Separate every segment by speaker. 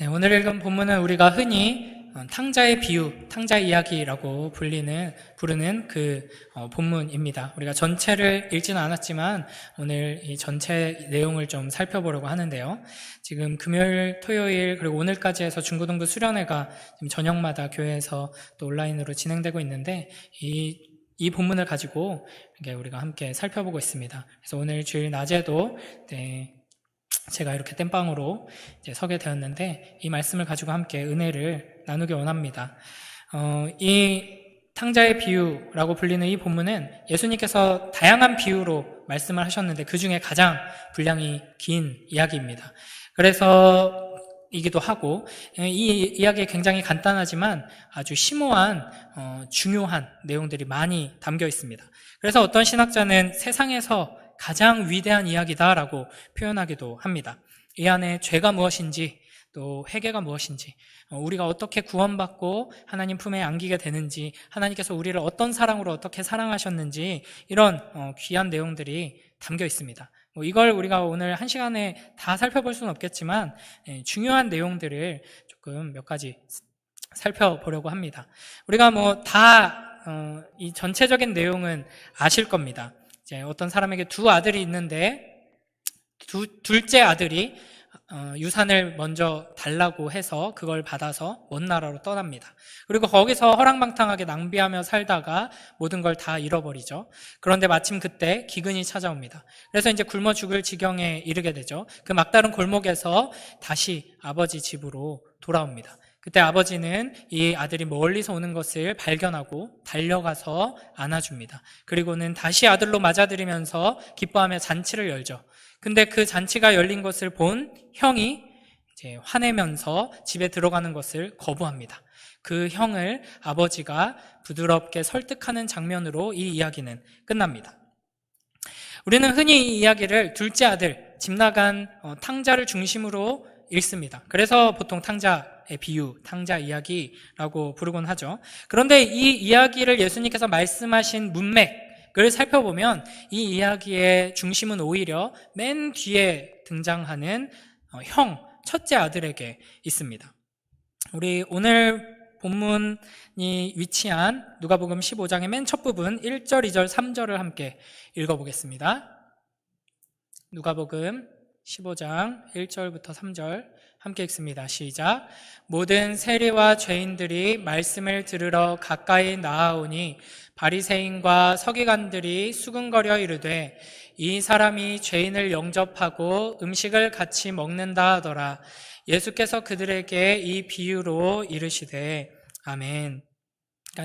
Speaker 1: 네, 오늘 읽은 본문은 우리가 흔히 탕자의 비유, 탕자 이야기라고 부르는 그 본문입니다. 우리가 전체를 읽지는 않았지만 오늘 이 전체 내용을 좀 살펴보려고 하는데요. 지금 금요일, 토요일 그리고 오늘까지 해서 중고등부 수련회가 지금 저녁마다 교회에서 또 온라인으로 진행되고 있는데 이 본문을 가지고 우리가 함께 살펴보고 있습니다. 그래서 오늘 주일 낮에도 제가 이렇게 땜빵으로 서게 되었는데 이 말씀을 가지고 함께 은혜를 나누기 원합니다. 이 탕자의 비유라고 불리는 이 본문은 예수님께서 다양한 비유로 말씀을 하셨는데 그 중에 가장 분량이 긴 이야기입니다. 그래서 이기도 하고 이 이야기 굉장히 간단하지만 아주 심오한 중요한 내용들이 많이 담겨 있습니다. 그래서 어떤 신학자는 세상에서 가장 위대한 이야기다라고 표현하기도 합니다. 이 안에 죄가 무엇인지 또 회개가 무엇인지 우리가 어떻게 구원받고 하나님 품에 안기게 되는지 하나님께서 우리를 어떤 사랑으로 어떻게 사랑하셨는지 이런 귀한 내용들이 담겨 있습니다. 이걸 우리가 오늘 한 시간에 다 살펴볼 수는 없겠지만 중요한 내용들을 조금 몇 가지 살펴보려고 합니다. 우리가 이 전체적인 내용은 아실 겁니다. 이제 어떤 사람에게 두 아들이 있는데 둘째 아들이 유산을 먼저 달라고 해서 그걸 받아서 먼 나라로 떠납니다. 그리고 거기서 허랑방탕하게 낭비하며 살다가 모든 걸 다 잃어버리죠. 그런데 마침 그때 기근이 찾아옵니다. 그래서 이제 굶어 죽을 지경에 이르게 되죠. 그 막다른 골목에서 다시 아버지 집으로 돌아옵니다. 그때 아버지는 이 아들이 멀리서 오는 것을 발견하고 달려가서 안아줍니다. 그리고는 다시 아들로 맞아들이면서 기뻐하며 잔치를 열죠. 근데 그 잔치가 열린 것을 본 형이 이제 화내면서 집에 들어가는 것을 거부합니다. 그 형을 아버지가 부드럽게 설득하는 장면으로 이 이야기는 끝납니다. 우리는 흔히 이 이야기를 둘째 아들, 집 나간 탕자를 중심으로 읽습니다. 그래서 보통 탕자의 비유, 탕자 이야기라고 부르곤 하죠. 그런데 이 이야기를 예수님께서 말씀하신 문맥을 살펴보면 이 이야기의 중심은 오히려 맨 뒤에 등장하는 첫째 아들에게 있습니다. 우리 오늘 본문이 위치한 누가복음 15장의 맨 첫 부분 1절, 2절, 3절을 함께 읽어보겠습니다. 누가복음 15장 1절부터 3절 함께 읽습니다. 시작. 모든 세리와 죄인들이 말씀을 들으러 가까이 나아오니 바리새인과 서기관들이 수군거려 이르되 이 사람이 죄인을 영접하고 음식을 같이 먹는다 하더라. 예수께서 그들에게 이 비유로 이르시되 아멘.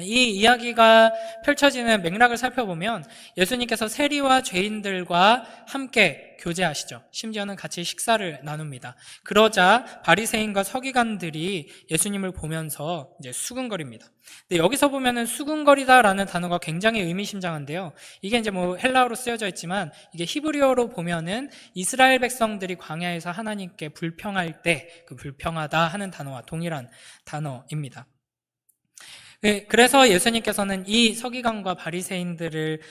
Speaker 1: 이 이야기가 펼쳐지는 맥락을 살펴보면 예수님께서 세리와 죄인들과 함께 교제하시죠. 심지어는 같이 식사를 나눕니다. 그러자 바리새인과 서기관들이 예수님을 보면서 이제 수군거립니다. 근데 여기서 보면은 수군거리다라는 단어가 굉장히 의미심장한데요. 이게 이제 헬라어로 쓰여져 있지만 이게 히브리어로 보면은 이스라엘 백성들이 광야에서 하나님께 불평할 때 그 불평하다 하는 단어와 동일한 단어입니다. 그래서 예수님께서는 이 서기관과 바리새인들을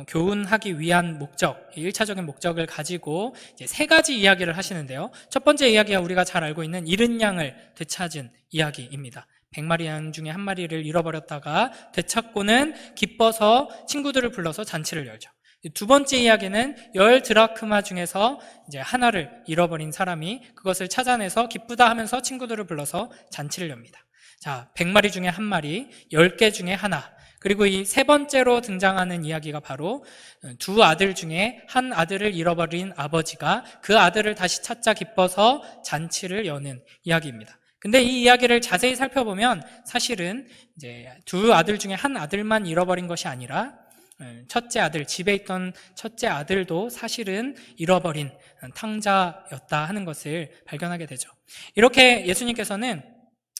Speaker 1: 교훈하기 위한 목적, 1차적인 목적을 가지고 이제 세 가지 이야기를 하시는데요. 첫 번째 이야기가 우리가 잘 알고 있는 잃은 양을 되찾은 이야기입니다. 100마리 양 중에 한 마리를 잃어버렸다가 되찾고는 기뻐서 친구들을 불러서 잔치를 열죠. 두 번째 이야기는 10드라크마 중에서 이제 하나를 잃어버린 사람이 그것을 찾아내서 기쁘다 하면서 친구들을 불러서 잔치를 엽니다. 자, 100마리 중에 한 마리, 10개 중에 하나. 그리고 이 세 번째로 등장하는 이야기가 바로 두 아들 중에 한 아들을 잃어버린 아버지가 그 아들을 다시 찾자 기뻐서 잔치를 여는 이야기입니다. 근데 이 이야기를 자세히 살펴보면 사실은 이제 두 아들 중에 한 아들만 잃어버린 것이 아니라 첫째 아들, 집에 있던 첫째 아들도 사실은 잃어버린 탕자였다 하는 것을 발견하게 되죠. 이렇게 예수님께서는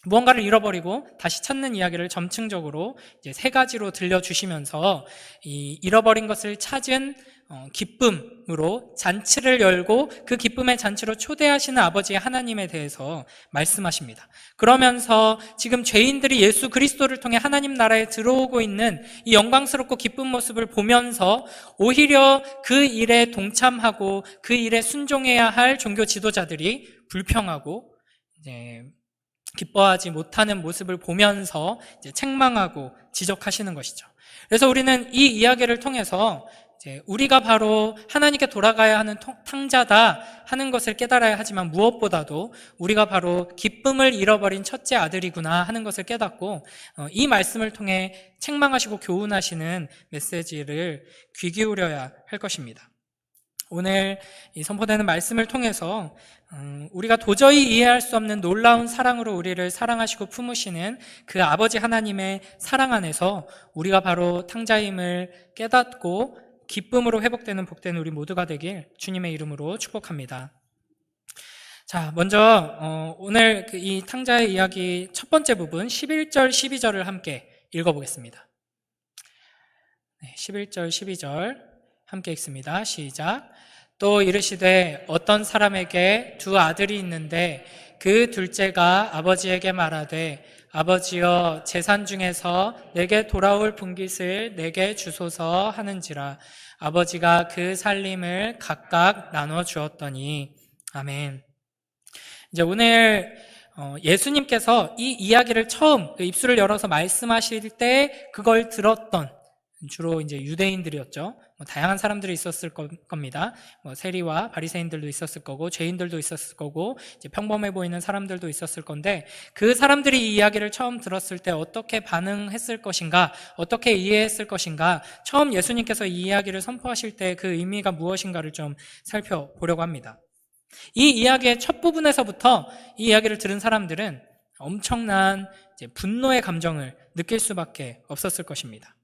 Speaker 1: 무언가를 잃어버리고 다시 찾는 이야기를 점층적으로 이제 세 가지로 들려주시면서 이 잃어버린 것을 찾은 기쁨으로 잔치를 열고 그 기쁨의 잔치로 초대하시는 아버지 하나님에 대해서 말씀하십니다. 그러면서 지금 죄인들이 예수 그리스도를 통해 하나님 나라에 들어오고 있는 이 영광스럽고 기쁜 모습을 보면서 오히려 그 일에 동참하고 그 일에 순종해야 할 종교 지도자들이 불평하고 이제 기뻐하지 못하는 모습을 보면서 이제 책망하고 지적하시는 것이죠. 그래서 우리는 이 이야기를 통해서 이제 우리가 바로 하나님께 돌아가야 하는 탕자다 하는 것을 깨달아야 하지만 무엇보다도 우리가 바로 기쁨을 잃어버린 첫째 아들이구나 하는 것을 깨닫고 이 말씀을 통해 책망하시고 교훈하시는 메시지를 귀 기울여야 할 것입니다. 오늘 이 선포되는 말씀을 통해서 우리가 도저히 이해할 수 없는 놀라운 사랑으로 우리를 사랑하시고 품으시는 그 아버지 하나님의 사랑 안에서 우리가 바로 탕자임을 깨닫고 기쁨으로 회복되는 복된 우리 모두가 되길 주님의 이름으로 축복합니다. 자, 먼저 오늘 이 탕자의 이야기 첫 번째 부분 11절 12절을 함께 읽어보겠습니다. 11절 12절 함께 읽습니다. 시작. 또 이르시되 어떤 사람에게 두 아들이 있는데 그 둘째가 아버지에게 말하되 아버지여 재산 중에서 내게 돌아올 분깃을 내게 주소서 하는지라 아버지가 그 살림을 각각 나눠 주었더니. 아멘. 이제 오늘 예수님께서 이 이야기를 처음 입술을 열어서 말씀하실 때 그걸 들었던 주로 이제 유대인들이었죠. 다양한 사람들이 있었을 겁니다. 세리와 바리새인들도 있었을 거고, 죄인들도 있었을 거고, 이제 평범해 보이는 사람들도 있었을 건데, 그 사람들이 이 이야기를 처음 들었을 때 어떻게 반응했을 것인가, 어떻게 이해했을 것인가, 처음 예수님께서 이 이야기를 선포하실 때 그 의미가 무엇인가를 좀 살펴보려고 합니다. 이 이야기의 첫 부분에서부터 이 이야기를 들은 사람들은 엄청난 이제 분노의 감정을 느낄 수밖에 없었을 것입니다.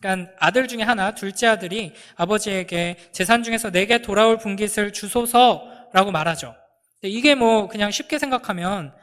Speaker 1: 그러니까 아들 중에 하나, 둘째 아들이 아버지에게 재산 중에서 내게 돌아올 분깃을 주소서라고 말하죠. 이게 그냥 쉽게 생각하면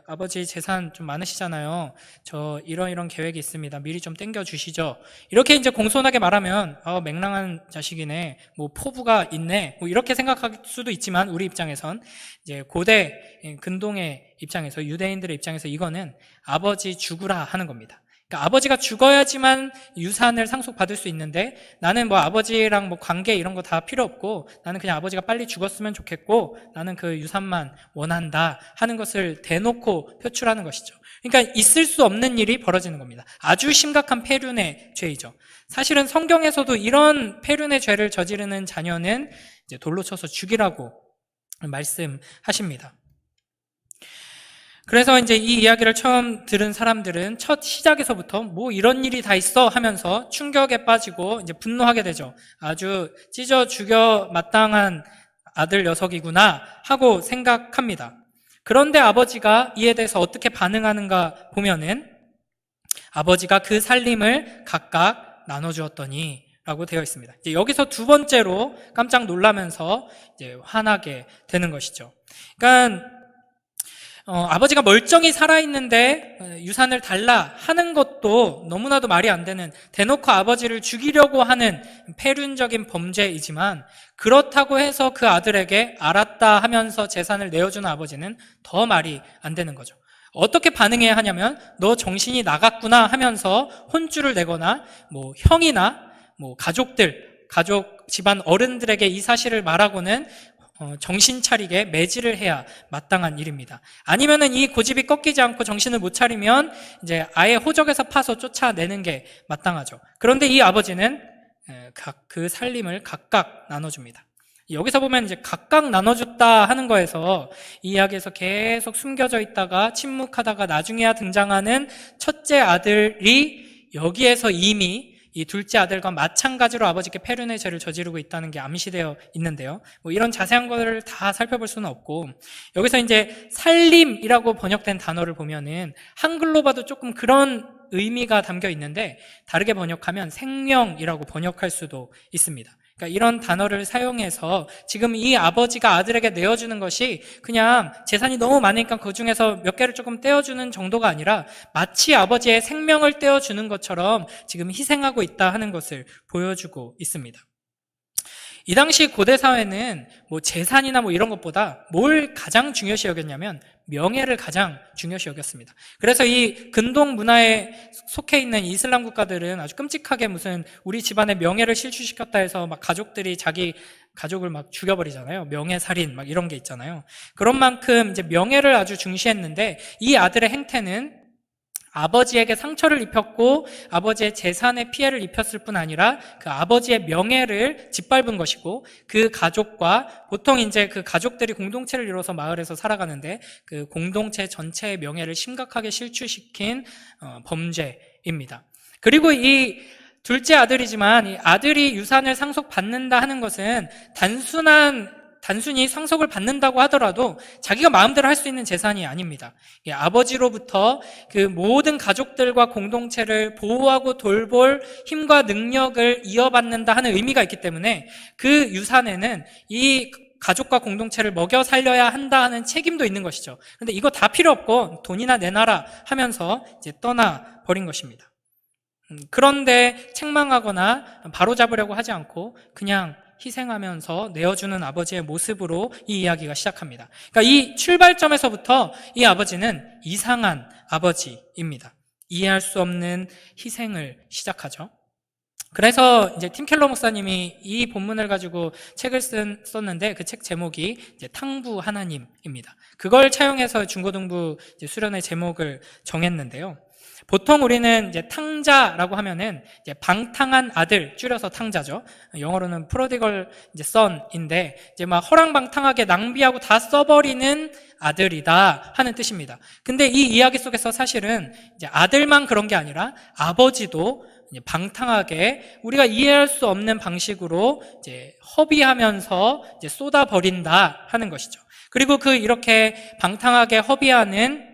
Speaker 1: 아버지 재산 좀 많으시잖아요. 저 이런 계획이 있습니다. 미리 좀 땡겨주시죠. 이렇게 이제 공손하게 말하면 맹랑한 자식이네, 포부가 있네, 이렇게 생각할 수도 있지만 우리 입장에선 이제 고대 근동의 입장에서, 유대인들의 입장에서 이거는 아버지 죽으라 하는 겁니다. 그러니까 아버지가 죽어야지만 유산을 상속받을 수 있는데 나는 아버지랑 관계 이런 거 다 필요 없고 나는 그냥 아버지가 빨리 죽었으면 좋겠고 나는 그 유산만 원한다 하는 것을 대놓고 표출하는 것이죠. 그러니까 있을 수 없는 일이 벌어지는 겁니다. 아주 심각한 폐륜의 죄이죠. 사실은 성경에서도 이런 폐륜의 죄를 저지르는 자녀는 이제 돌로 쳐서 죽이라고 말씀하십니다. 그래서 이제 이 이야기를 처음 들은 사람들은 첫 시작에서부터 이런 일이 다 있어 하면서 충격에 빠지고 이제 분노하게 되죠. 아주 찢어 죽여 마땅한 아들 녀석이구나 하고 생각합니다. 그런데 아버지가 이에 대해서 어떻게 반응하는가 보면은 아버지가 그 살림을 각각 나눠주었더니 라고 되어 있습니다. 이제 여기서 두 번째로 깜짝 놀라면서 이제 화나게 되는 것이죠. 그러니까 아버지가 멀쩡히 살아있는데 유산을 달라 하는 것도 너무나도 말이 안 되는, 대놓고 아버지를 죽이려고 하는 폐륜적인 범죄이지만 그렇다고 해서 그 아들에게 알았다 하면서 재산을 내어주는 아버지는 더 말이 안 되는 거죠. 어떻게 반응해야 하냐면 너 정신이 나갔구나 하면서 혼쭐을 내거나 형이나 가족 집안 어른들에게 이 사실을 말하고는 정신 차리게 매질을 해야 마땅한 일입니다. 아니면은 이 고집이 꺾이지 않고 정신을 못 차리면 이제 아예 호적에서 파서 쫓아내는 게 마땅하죠. 그런데 이 아버지는 그 살림을 각각 나눠줍니다. 여기서 보면 이제 각각 나눠줬다 하는 거에서 이 이야기에서 계속 숨겨져 있다가 침묵하다가 나중에야 등장하는 첫째 아들이 여기에서 이미 이 둘째 아들과 마찬가지로 아버지께 폐륜의 죄를 저지르고 있다는 게 암시되어 있는데요. 이런 자세한 것을 다 살펴볼 수는 없고, 여기서 이제 살림이라고 번역된 단어를 보면은 한글로 봐도 조금 그런 의미가 담겨 있는데 다르게 번역하면 생명이라고 번역할 수도 있습니다. 그러니까 이런 단어를 사용해서 지금 이 아버지가 아들에게 내어주는 것이 그냥 재산이 너무 많으니까 그 중에서 몇 개를 조금 떼어주는 정도가 아니라 마치 아버지의 생명을 떼어주는 것처럼 지금 희생하고 있다 하는 것을 보여주고 있습니다. 이 당시 고대 사회는 뭐 재산이나 뭐 이런 것보다 뭘 가장 중요시 여겼냐면 명예를 가장 중요시 여겼습니다. 그래서 이 근동 문화에 속해 있는 이슬람 국가들은 아주 끔찍하게 무슨 우리 집안의 명예를 실추시켰다 해서 막 가족들이 자기 가족을 막 죽여버리잖아요. 명예살인 막 이런 게 있잖아요. 그런 만큼 이제 명예를 아주 중시했는데 이 아들의 행태는 아버지에게 상처를 입혔고 아버지의 재산에 피해를 입혔을 뿐 아니라 그 아버지의 명예를 짓밟은 것이고 그 가족과 보통 이제 그 가족들이 공동체를 이뤄서 마을에서 살아가는데 그 공동체 전체의 명예를 심각하게 실추시킨 범죄입니다. 그리고 이 둘째 아들이지만 이 아들이 유산을 상속받는다 하는 것은 단순히 상속을 받는다고 하더라도 자기가 마음대로 할 수 있는 재산이 아닙니다. 아버지로부터 그 모든 가족들과 공동체를 보호하고 돌볼 힘과 능력을 이어받는다 하는 의미가 있기 때문에 그 유산에는 이 가족과 공동체를 먹여 살려야 한다 하는 책임도 있는 것이죠. 그런데 이거 다 필요 없고 돈이나 내놔라 하면서 이제 떠나버린 것입니다. 그런데 책망하거나 바로잡으려고 하지 않고 그냥 희생하면서 내어주는 아버지의 모습으로 이 이야기가 시작합니다. 그러니까 이 출발점에서부터 이 아버지는 이상한 아버지입니다. 이해할 수 없는 희생을 시작하죠. 그래서 이제 팀 켈러 목사님이 이 본문을 가지고 책을 썼는데 그 책 제목이 이제 탕부 하나님입니다. 그걸 차용해서 중고등부 수련의 제목을 정했는데요. 보통 우리는 이제 탕자라고 하면은 이제 방탕한 아들, 줄여서 탕자죠. 영어로는 prodigal son인데 이제 막 허랑방탕하게 낭비하고 다 써버리는 아들이다 하는 뜻입니다. 근데 이 이야기 속에서 사실은 이제 아들만 그런 게 아니라 아버지도 이제 방탕하게 우리가 이해할 수 없는 방식으로 이제 허비하면서 이제 쏟아버린다 하는 것이죠. 그리고 그 이렇게 방탕하게 허비하는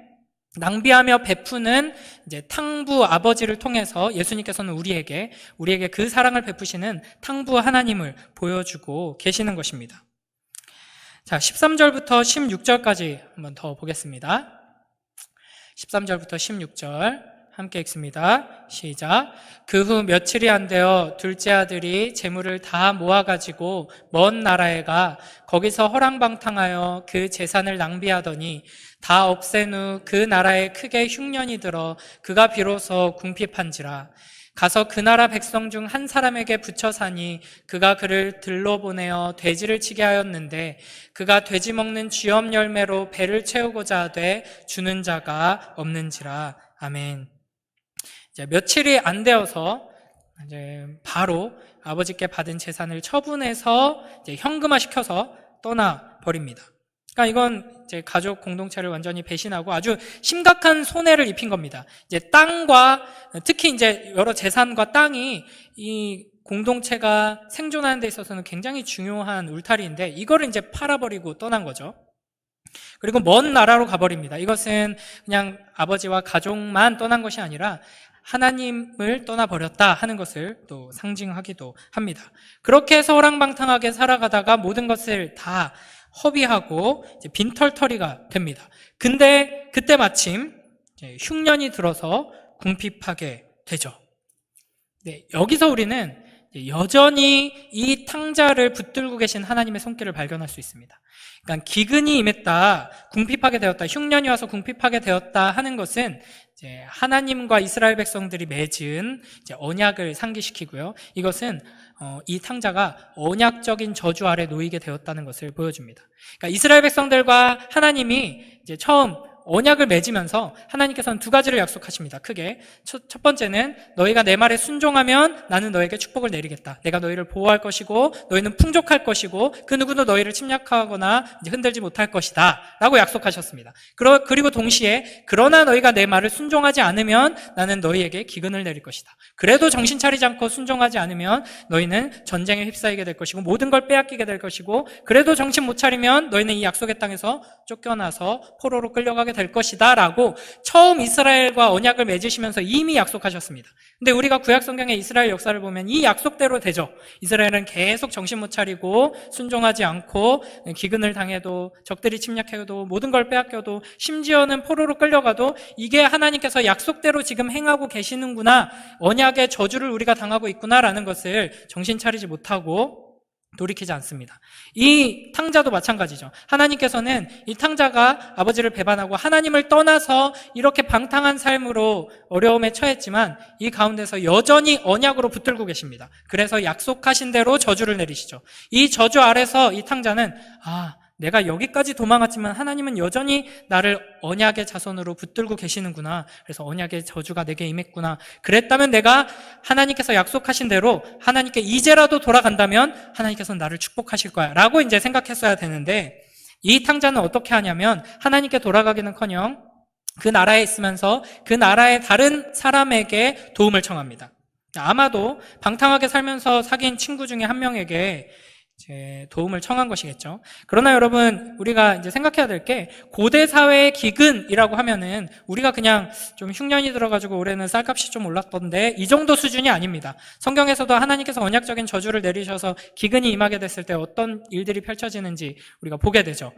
Speaker 1: 낭비하며 베푸는 이제 탕부 아버지를 통해서 예수님께서는 우리에게 그 사랑을 베푸시는 탕부 하나님을 보여주고 계시는 것입니다. 자, 13절부터 16절까지 한번 더 보겠습니다. 13절부터 16절 함께 읽습니다. 시작. 그 후 며칠이 안 되어 둘째 아들이 재물을 다 모아가지고 먼 나라에 가 거기서 허랑방탕하여 그 재산을 낭비하더니 다 없앤 후 그 나라에 크게 흉년이 들어 그가 비로소 궁핍한지라. 가서 그 나라 백성 중 한 사람에게 붙여 사니 그가 그를 들러 보내어 돼지를 치게 하였는데 그가 돼지 먹는 쥐엄 열매로 배를 채우고자 하되 주는 자가 없는지라. 아멘. 이제 며칠이 안 되어서 이제 바로 아버지께 받은 재산을 처분해서 이제 현금화 시켜서 떠나 버립니다. 그러니까 이건 이제 가족 공동체를 완전히 배신하고 아주 심각한 손해를 입힌 겁니다. 이제 땅과 특히 이제 여러 재산과 땅이 이 공동체가 생존하는 데 있어서는 굉장히 중요한 울타리인데 이거를 이제 팔아버리고 떠난 거죠. 그리고 먼 나라로 가버립니다. 이것은 그냥 아버지와 가족만 떠난 것이 아니라 하나님을 떠나버렸다 하는 것을 또 상징하기도 합니다. 그렇게 해서 허랑방탕하게 살아가다가 모든 것을 다 허비하고 이제 빈털터리가 됩니다. 근데 그때 마침 흉년이 들어서 궁핍하게 되죠. 네, 여기서 우리는 여전히 이 탕자를 붙들고 계신 하나님의 손길을 발견할 수 있습니다. 그러니까 기근이 임했다, 궁핍하게 되었다, 흉년이 와서 궁핍하게 되었다 하는 것은 이제 하나님과 이스라엘 백성들이 맺은 이제 언약을 상기시키고요. 이것은 이 탕자가 언약적인 저주 아래 놓이게 되었다는 것을 보여줍니다. 그러니까 이스라엘 백성들과 하나님이 이제 처음 언약을 맺으면서 하나님께서는 두 가지를 약속하십니다. 크게 첫 번째는 너희가 내 말에 순종하면 나는 너에게 축복을 내리겠다. 내가 너희를 보호할 것이고 너희는 풍족할 것이고 그 누구도 너희를 침략하거나 이제 흔들지 못할 것이다 라고 약속하셨습니다. 그리고 동시에 그러나 너희가 내 말을 순종하지 않으면 나는 너희에게 기근을 내릴 것이다. 그래도 정신 차리지 않고 순종하지 않으면 너희는 전쟁에 휩싸이게 될 것이고 모든 걸 빼앗기게 될 것이고 그래도 정신 못 차리면 너희는 이 약속의 땅에서 쫓겨나서 포로로 끌려가게 될 것이다 라고 처음 이스라엘과 언약을 맺으시면서 이미 약속하셨습니다. 근데 우리가 구약 성경의 이스라엘 역사를 보면 이 약속대로 되죠. 이스라엘은 계속 정신 못 차리고 순종하지 않고 기근을 당해도 적들이 침략해도 모든 걸 빼앗겨도 심지어는 포로로 끌려가도 이게 하나님께서 약속대로 지금 행하고 계시는구나, 언약의 저주를 우리가 당하고 있구나라는 것을 정신 차리지 못하고 돌이키지 않습니다. 이 탕자도 마찬가지죠. 하나님께서는 이 탕자가 아버지를 배반하고 하나님을 떠나서 이렇게 방탕한 삶으로 어려움에 처했지만 이 가운데서 여전히 언약으로 붙들고 계십니다. 그래서 약속하신 대로 저주를 내리시죠. 이 저주 아래서 이 탕자는 내가 여기까지 도망갔지만 하나님은 여전히 나를 언약의 자손으로 붙들고 계시는구나. 그래서 언약의 저주가 내게 임했구나. 그랬다면 내가 하나님께서 약속하신 대로 하나님께 이제라도 돌아간다면 하나님께서는 나를 축복하실 거야 라고 이제 생각했어야 되는데, 이 탕자는 어떻게 하냐면 하나님께 돌아가기는커녕 그 나라에 있으면서 그 나라의 다른 사람에게 도움을 청합니다. 아마도 방탕하게 살면서 사귄 친구 중에 한 명에게 이제 도움을 청한 것이겠죠. 그러나 여러분, 우리가 이제 생각해야 될 게, 고대 사회의 기근이라고 하면은 우리가 그냥 좀 흉년이 들어가지고 올해는 쌀값이 좀 올랐던데 이 정도 수준이 아닙니다. 성경에서도 하나님께서 언약적인 저주를 내리셔서 기근이 임하게 됐을 때 어떤 일들이 펼쳐지는지 우리가 보게 되죠.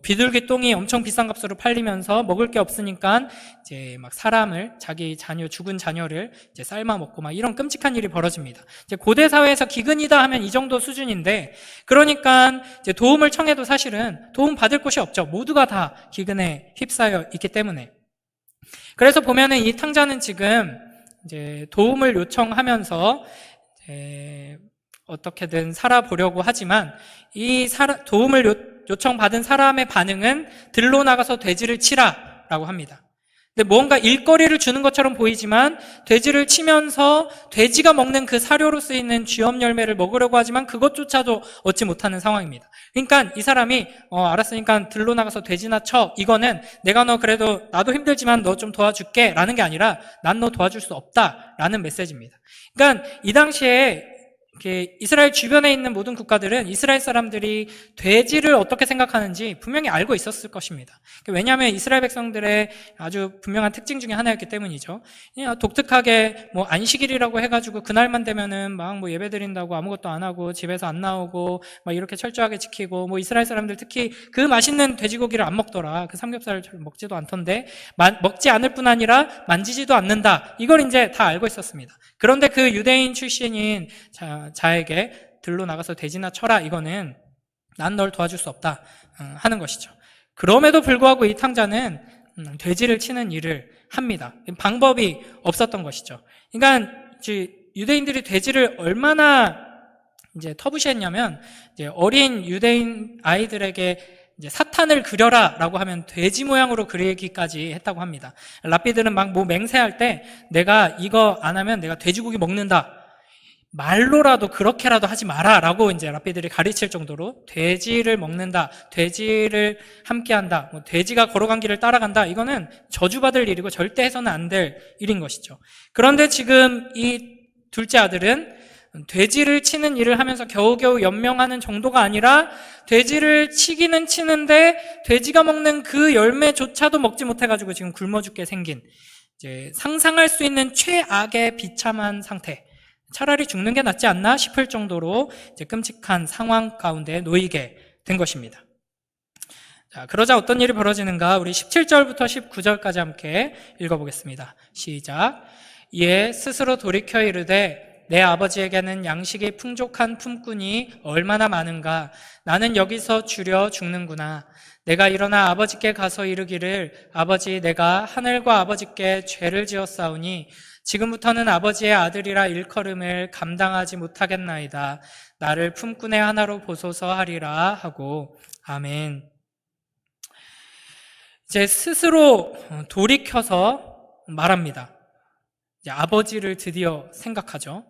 Speaker 1: 비둘기 똥이 엄청 비싼 값으로 팔리면서 먹을 게 없으니까 이제 막 사람을, 자기 자녀, 죽은 자녀를 이제 삶아 먹고 막 이런 끔찍한 일이 벌어집니다. 이제 고대 사회에서 기근이다 하면 이 정도 수준인데, 그러니까 이제 도움을 청해도 사실은 도움 받을 곳이 없죠. 모두가 다 기근에 휩싸여 있기 때문에. 그래서 보면은 이 탕자는 지금 이제 도움을 요청하면서 이제 어떻게든 살아보려고 하지만 이 도움을 요청받은 사람의 반응은 들로 나가서 돼지를 치라라고 합니다. 근데 뭔가 일거리를 주는 것처럼 보이지만 돼지를 치면서 돼지가 먹는 그 사료로 쓰이는 쥐엄 열매를 먹으려고 하지만 그것조차도 얻지 못하는 상황입니다. 그러니까 이 사람이 알았으니까 들로 나가서 돼지나 쳐. 이거는 내가 너 그래도 나도 힘들지만 너 좀 도와줄게 라는 게 아니라 난 너 도와줄 수 없다 라는 메시지입니다. 그러니까 이 당시에 이렇게 이스라엘 주변에 있는 모든 국가들은 이스라엘 사람들이 돼지를 어떻게 생각하는지 분명히 알고 있었을 것입니다. 왜냐하면 이스라엘 백성들의 아주 분명한 특징 중에 하나였기 때문이죠. 그냥 독특하게 안식일이라고 해가지고 그날만 되면은 막 예배 드린다고 아무것도 안 하고 집에서 안 나오고 막 이렇게 철저하게 지키고 이스라엘 사람들 특히 그 맛있는 돼지고기를 안 먹더라. 그 삼겹살을 잘 먹지도 않던데 먹지 않을 뿐 아니라 만지지도 않는다. 이걸 이제 다 알고 있었습니다. 그런데 그 유대인 출신인 자에게 들로 나가서 돼지나 쳐라, 이거는 난 널 도와줄 수 없다 하는 것이죠. 그럼에도 불구하고 이 탕자는 돼지를 치는 일을 합니다. 방법이 없었던 것이죠. 그러니까 유대인들이 돼지를 얼마나 이제 터부시했냐면, 이제 어린 유대인 아이들에게 이제 사탄을 그려라라고 하면 돼지 모양으로 그리기까지 했다고 합니다. 랍비들은 막 맹세할 때 내가 이거 안 하면 내가 돼지고기 먹는다. 말로라도 그렇게라도 하지 마라라고 이제 랍비들이 가르칠 정도로 돼지를 먹는다, 돼지를 함께한다, 돼지가 걸어간 길을 따라간다. 이거는 저주받을 일이고 절대 해서는 안 될 일인 것이죠. 그런데 지금 이 둘째 아들은 돼지를 치는 일을 하면서 겨우겨우 연명하는 정도가 아니라 돼지를 치기는 치는데 돼지가 먹는 그 열매조차도 먹지 못해가지고 지금 굶어 죽게 생긴, 이제 상상할 수 있는 최악의 비참한 상태, 차라리 죽는 게 낫지 않나 싶을 정도로 이제 끔찍한 상황 가운데 놓이게 된 것입니다. 자, 그러자 어떤 일이 벌어지는가, 우리 17절부터 19절까지 함께 읽어보겠습니다. 시작. 이에 스스로 돌이켜 이르되 내 아버지에게는 양식이 풍족한 품꾼이 얼마나 많은가. 나는 여기서 주려 죽는구나. 내가 일어나 아버지께 가서 이르기를 아버지, 내가 하늘과 아버지께 죄를 지었사오니 지금부터는 아버지의 아들이라 일컬음을 감당하지 못하겠나이다. 나를 품꾼의 하나로 보소서 하리라 하고. 아멘. 이제 스스로 돌이켜서 말합니다. 이제 아버지를 드디어 생각하죠.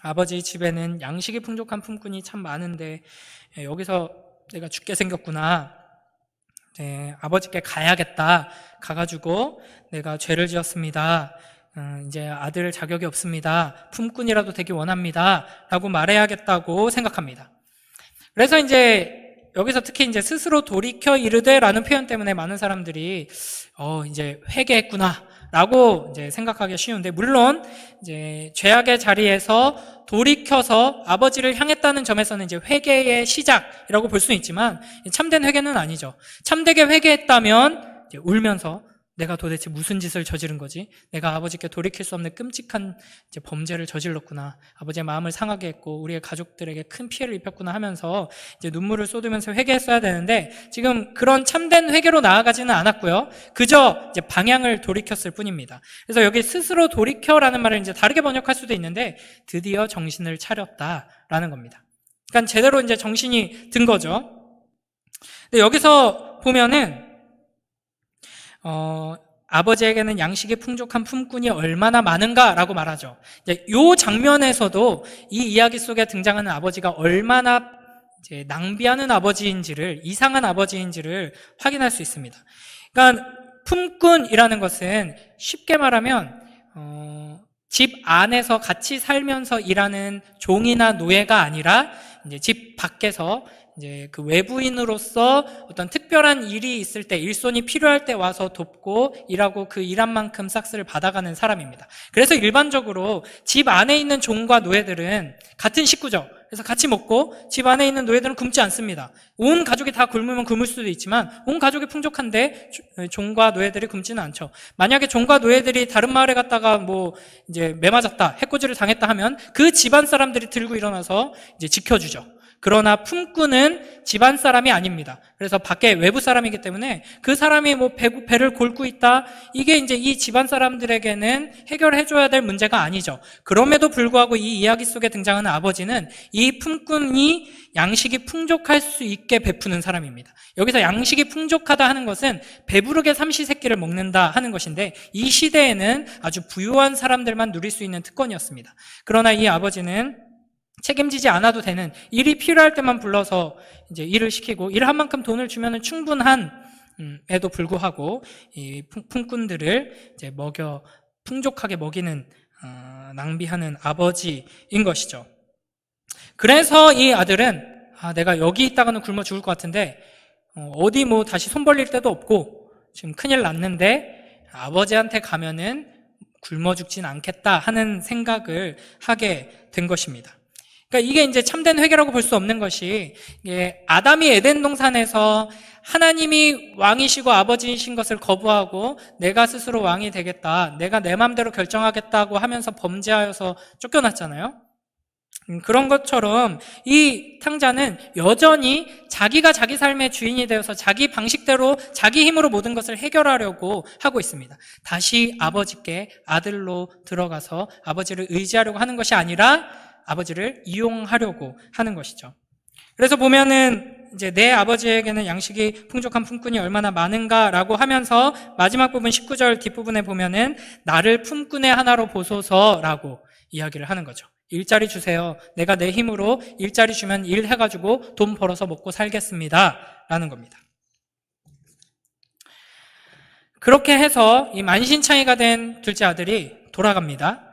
Speaker 1: 아버지 집에는 양식이 풍족한 품꾼이 참 많은데 여기서 내가 죽게 생겼구나. 네, 아버지께 가야겠다. 가가지고 내가 죄를 지었습니다. 이제 아들 자격이 없습니다. 품꾼이라도 되기 원합니다. 라고 말해야겠다고 생각합니다. 그래서 이제 여기서 특히 이제 스스로 돌이켜 이르되라는 표현 때문에 많은 사람들이 이제 회개했구나 라고 이제 생각하기 쉬운데, 물론 이제 죄악의 자리에서 돌이켜서 아버지를 향했다는 점에서는 이제 회개의 시작이라고 볼 수 있지만 참된 회개는 아니죠. 참되게 회개했다면 이제 울면서 내가 도대체 무슨 짓을 저지른 거지? 내가 아버지께 돌이킬 수 없는 끔찍한 이제 범죄를 저질렀구나. 아버지의 마음을 상하게 했고 우리의 가족들에게 큰 피해를 입혔구나 하면서 이제 눈물을 쏟으면서 회개했어야 되는데 지금 그런 참된 회개로 나아가지는 않았고요. 그저 이제 방향을 돌이켰을 뿐입니다. 그래서 여기 스스로 돌이켜라는 말을 이제 다르게 번역할 수도 있는데 드디어 정신을 차렸다라는 겁니다. 그러니까 제대로 이제 정신이 든 거죠. 근데 여기서 보면은 아버지에게는 양식이 풍족한 품꾼이 얼마나 많은가라고 말하죠. 이제 이 장면에서도 이 이야기 속에 등장하는 아버지가 얼마나 이제 낭비하는 아버지인지를, 이상한 아버지인지를 확인할 수 있습니다. 그러니까 품꾼이라는 것은 쉽게 말하면 집 안에서 같이 살면서 일하는 종이나 노예가 아니라 이제 집 밖에서 이제 그 외부인으로서 어떤 특별한 일이 있을 때, 일손이 필요할 때 와서 돕고 일하고 그 일한 만큼 싹스를 받아가는 사람입니다. 그래서 일반적으로 집 안에 있는 종과 노예들은 같은 식구죠. 그래서 같이 먹고 집 안에 있는 노예들은 굶지 않습니다. 온 가족이 다 굶으면 굶을 수도 있지만 온 가족이 풍족한데 종과 노예들이 굶지는 않죠. 만약에 종과 노예들이 다른 마을에 갔다가 뭐 이제 매 맞았다, 해코지를 당했다 하면 그 집안 사람들이 들고 일어나서 이제 지켜주죠. 그러나 품꾼은 집안 사람이 아닙니다. 그래서 밖에 외부 사람이기 때문에 그 사람이 뭐 배를 골고 있다, 이게 이제 이 집안 사람들에게는 해결해줘야 될 문제가 아니죠. 그럼에도 불구하고 이 이야기 속에 등장하는 아버지는 이 품꾼이 양식이 풍족할 수 있게 베푸는 사람입니다. 여기서 양식이 풍족하다 하는 것은 배부르게 삼시세끼를 먹는다 하는 것인데 이 시대에는 아주 부유한 사람들만 누릴 수 있는 특권이었습니다. 그러나 이 아버지는 책임지지 않아도 되는, 일이 필요할 때만 불러서 이제 일을 시키고 일한 만큼 돈을 주면은 충분한 에도 불구하고 이 품꾼들을 이제 풍족하게 먹이는 낭비하는 아버지인 것이죠. 그래서 이 아들은 내가 여기 있다가는 굶어 죽을 것 같은데 어디 뭐 다시 손 벌릴 데도 없고 지금 큰일 났는데 아버지한테 가면은 굶어 죽진 않겠다 하는 생각을 하게 된 것입니다. 그러니까 이게 이제 참된 회개라고 볼 수 없는 것이, 아담이 에덴 동산에서 하나님이 왕이시고 아버지이신 것을 거부하고 내가 스스로 왕이 되겠다, 내가 내 마음대로 결정하겠다고 하면서 범죄하여서 쫓겨났잖아요. 그런 것처럼 이 탕자는 여전히 자기가 자기 삶의 주인이 되어서 자기 방식대로 자기 힘으로 모든 것을 해결하려고 하고 있습니다. 다시 아버지께 아들로 들어가서 아버지를 의지하려고 하는 것이 아니라 아버지를 이용하려고 하는 것이죠. 그래서 보면은 이제 내 아버지에게는 양식이 풍족한 품꾼이 얼마나 많은가라고 하면서 마지막 부분 19절 뒷부분에 보면은 나를 품꾼의 하나로 보소서라고 이야기를 하는 거죠. 일자리 주세요. 내가 내 힘으로 일자리 주면 일해가지고 돈 벌어서 먹고 살겠습니다 라는 겁니다. 그렇게 해서 이 만신창이가 된 둘째 아들이 돌아갑니다.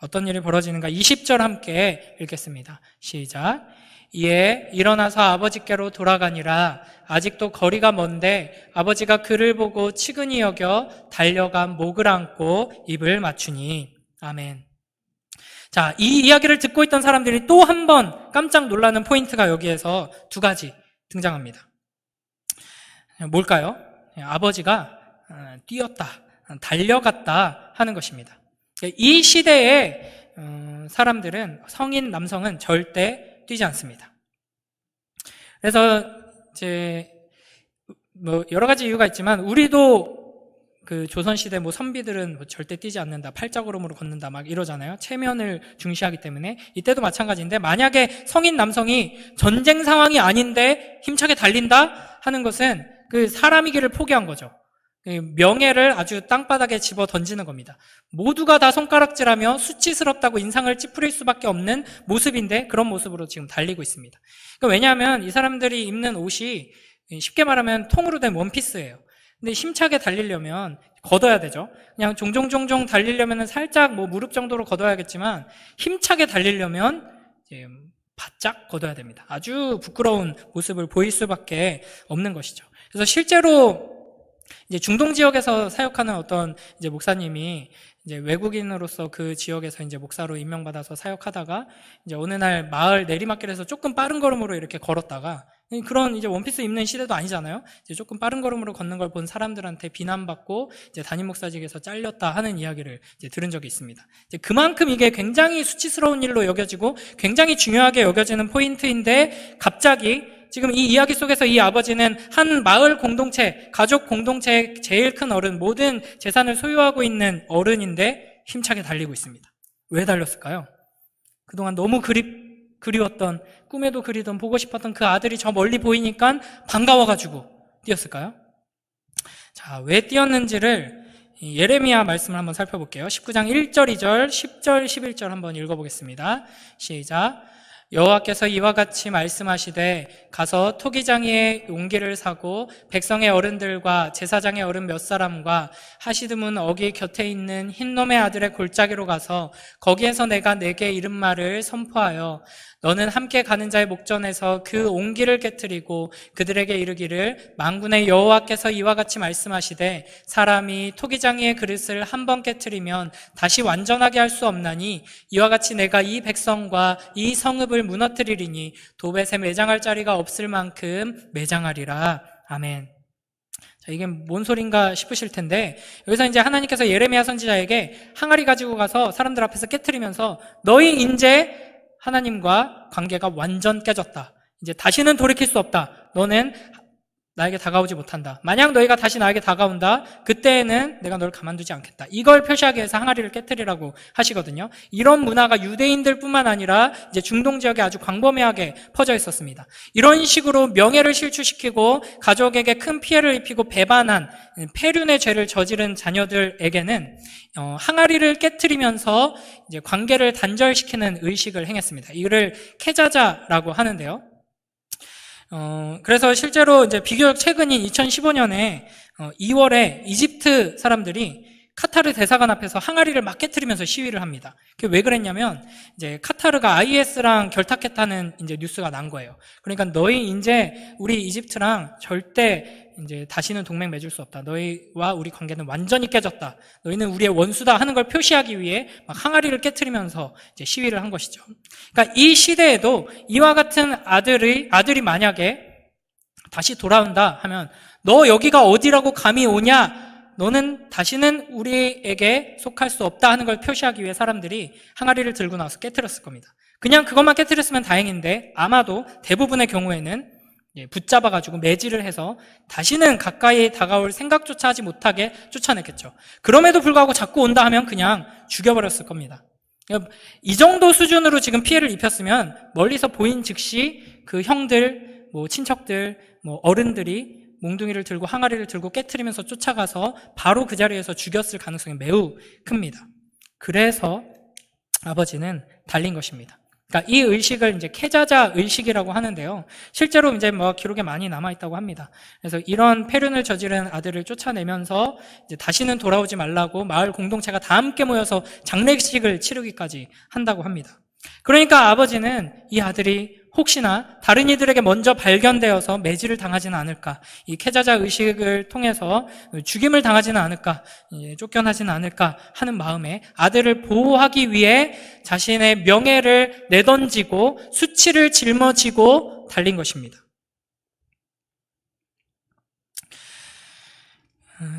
Speaker 1: 어떤 일이 벌어지는가 20절 함께 읽겠습니다. 시작. 이에 일어나서 아버지께로 돌아가니라. 아직도 거리가 먼데 아버지가 그를 보고 치근히 여겨 달려가 목을 안고 입을 맞추니. 아멘. 자, 이 이야기를 듣고 있던 사람들이 또 한 번 깜짝 놀라는 포인트가 여기에서 두 가지 등장합니다. 뭘까요? 아버지가 뛰었다, 달려갔다 하는 것입니다. 이 시대의 사람들은, 성인 남성은 절대 뛰지 않습니다. 그래서 이제 뭐 여러 가지 이유가 있지만 우리도 그 조선시대 뭐 선비들은 뭐 절대 뛰지 않는다, 팔자걸음으로 걷는다 막 이러잖아요. 체면을 중시하기 때문에. 이때도 마찬가지인데, 만약에 성인 남성이 전쟁 상황이 아닌데 힘차게 달린다 하는 것은 그 사람이기를 포기한 거죠. 명예를 아주 땅바닥에 집어 던지는 겁니다. 모두가 다 손가락질하며 수치스럽다고 인상을 찌푸릴 수밖에 없는 모습인데 그런 모습으로 지금 달리고 있습니다. 왜냐하면 이 사람들이 입는 옷이 쉽게 말하면 통으로 된 원피스예요. 근데 힘차게 달리려면 걷어야 되죠. 그냥 종종 달리려면 살짝 뭐 무릎 정도로 걷어야겠지만 힘차게 달리려면 이제 바짝 걷어야 됩니다. 아주 부끄러운 모습을 보일 수밖에 없는 것이죠. 그래서 실제로 이제 중동 지역에서 사역하는 어떤 이제 목사님이 이제 외국인으로서 그 지역에서 이제 목사로 임명받아서 사역하다가 이제 어느 날 마을 내리막길에서 조금 빠른 걸음으로 이렇게 걸었다가 그런 이제 원피스 입는 시대도 아니잖아요. 이제 조금 빠른 걸음으로 걷는 걸 본 사람들한테 비난받고 이제 담임 목사직에서 잘렸다 하는 이야기를 이제 들은 적이 있습니다. 이제 그만큼 이게 굉장히 수치스러운 일로 여겨지고 굉장히 중요하게 여겨지는 포인트인데 갑자기 지금 이 이야기 속에서 이 아버지는 한 마을 공동체, 가족 공동체의 제일 큰 어른, 모든 재산을 소유하고 있는 어른인데 힘차게 달리고 있습니다. 왜 달렸을까요? 그동안 너무 그리웠던, 꿈에도 그리던, 보고 싶었던 그 아들이 저 멀리 보이니까 반가워가지고 뛰었을까요? 자, 왜 뛰었는지를 예레미야 말씀을 한번 살펴볼게요. 19장 1절, 2절, 10절, 11절 한번 읽어보겠습니다. 시작. 여호와께서 이와 같이 말씀하시되 가서 토기장이의 용기를 사고 백성의 어른들과 제사장의 어른 몇 사람과 하시드문 어기 곁에 있는 흰놈의 아들의 골짜기로 가서 거기에서 내가 내게 이른 말을 선포하여 너는 함께 가는 자의 목전에서 그 옹기를 깨트리고 그들에게 이르기를 만군의 여호와께서 이와 같이 말씀하시되 사람이 토기장이의 그릇을 한 번 깨트리면 다시 완전하게 할 수 없나니 이와 같이 내가 이 백성과 이 성읍을 무너뜨리리니 도벳에 매장할 자리가 없을 만큼 매장하리라. 아멘. 자, 이게 뭔 소린가 싶으실 텐데 여기서 이제 하나님께서 예레미야 선지자에게 항아리 가지고 가서 사람들 앞에서 깨트리면서 너희 이제 하나님과 관계가 완전 깨졌다. 이제 다시는 돌이킬 수 없다. 너는 나에게 다가오지 못한다. 만약 너희가 다시 나에게 다가온다. 그때에는 내가 너를 가만두지 않겠다. 이걸 표시하기 위해서 항아리를 깨트리라고 하시거든요. 이런 문화가 유대인들뿐만 아니라 이제 중동 지역에 아주 광범위하게 퍼져 있었습니다. 이런 식으로 명예를 실추시키고 가족에게 큰 피해를 입히고 배반한 폐륜의 죄를 저지른 자녀들에게는 항아리를 깨트리면서 이제 관계를 단절시키는 의식을 행했습니다. 이를 케자자라고 하는데요. 그래서 실제로 이제 비교적 최근인 2015년에 2월에 이집트 사람들이 카타르 대사관 앞에서 항아리를 막 깨트리면서 시위를 합니다. 그게 왜 그랬냐면 이제 카타르가 IS랑 결탁했다는 이제 뉴스가 난 거예요. 그러니까 너희 이제 우리 이집트랑 절대 이제 다시는 동맹 맺을 수 없다. 너희와 우리 관계는 완전히 깨졌다. 너희는 우리의 원수다 하는 걸 표시하기 위해 막 항아리를 깨트리면서 이제 시위를 한 것이죠. 그러니까 이 시대에도 이와 같은 아들이 만약에 다시 돌아온다 하면 너 여기가 어디라고 감히 오냐? 너는 다시는 우리에게 속할 수 없다 하는 걸 표시하기 위해 사람들이 항아리를 들고 나와서 깨트렸을 겁니다. 그냥 그것만 깨트렸으면 다행인데 아마도 대부분의 경우에는 붙잡아가지고 매질을 해서 다시는 가까이 다가올 생각조차 하지 못하게 쫓아냈겠죠. 그럼에도 불구하고 자꾸 온다 하면 그냥 죽여버렸을 겁니다. 이 정도 수준으로 지금 피해를 입혔으면 멀리서 보인 즉시 그 형들, 친척들, 어른들이 몽둥이를 들고 항아리를 들고 깨트리면서 쫓아가서 바로 그 자리에서 죽였을 가능성이 매우 큽니다. 그래서 아버지는 달린 것입니다. 그러니까 이 의식을 이제 케자자 의식이라고 하는데요. 실제로 이제 기록에 많이 남아있다고 합니다. 그래서 이런 폐륜을 저지른 아들을 쫓아내면서 이제 다시는 돌아오지 말라고 마을 공동체가 다 함께 모여서 장례식을 치르기까지 한다고 합니다. 그러니까 아버지는 이 아들이 혹시나 다른 이들에게 먼저 발견되어서 매질을 당하지는 않을까, 이 케자자 의식을 통해서 죽임을 당하지는 않을까, 쫓겨나지는 않을까 하는 마음에 아들을 보호하기 위해 자신의 명예를 내던지고 수치를 짊어지고 달린 것입니다.